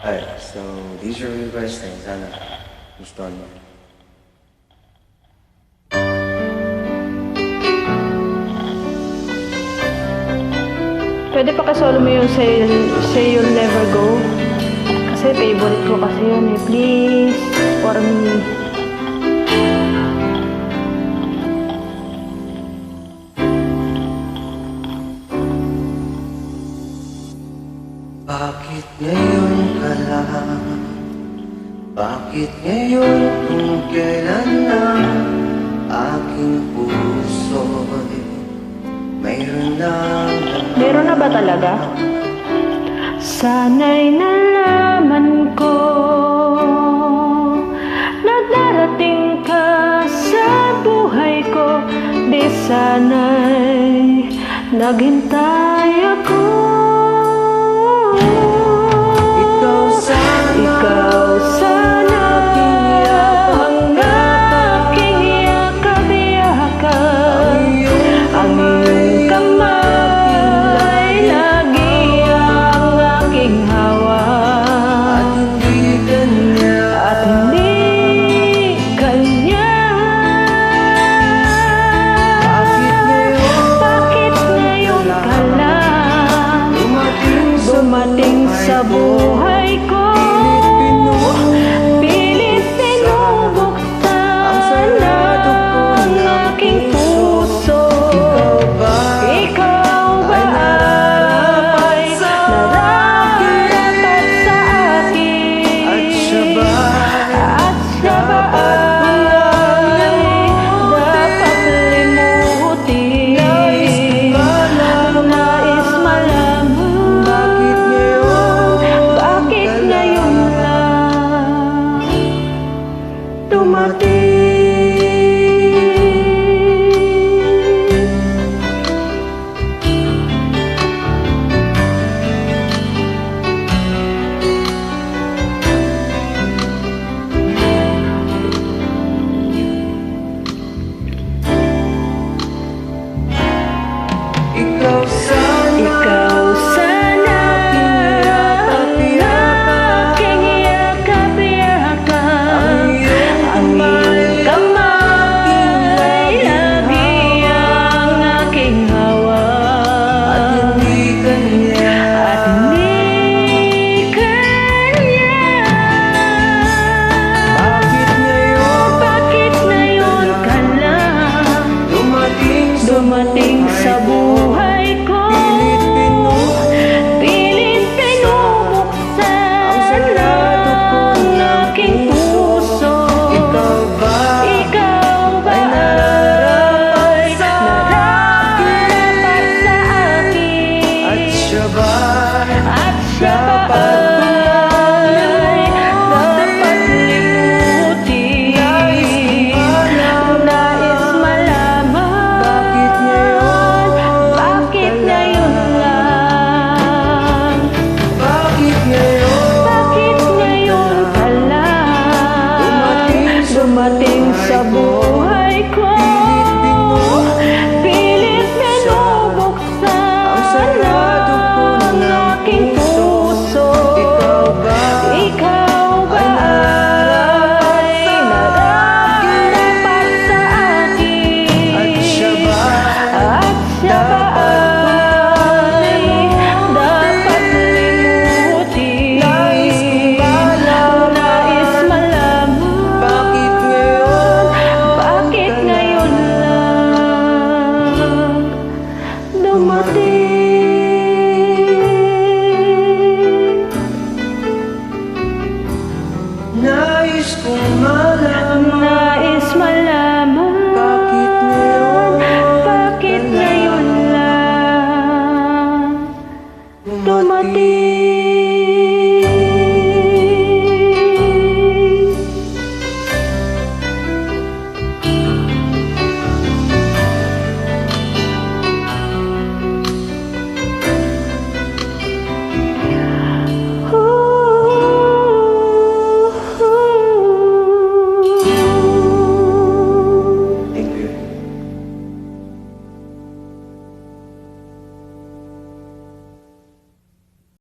Alright, so these are request na sana gusto mo. Pwede pa kasolo mo yung Say You'll Never Go. Kasi favorite ko kasi yun eh. Please, for me. Bakit ngayon ka lang? Bakit ngayon kung kailan na aking puso'y mayroon na? Meron na ba talaga? Sana'y nalaman ko na darating ka sa buhay ko. Di sana'y naghintay ako. Ikaw sana ang aking yakap-yakap. Ang iyong kamay lagi ang aking hawak. At hindi kanya. Bakit ngayon ka lang dumating sa buhay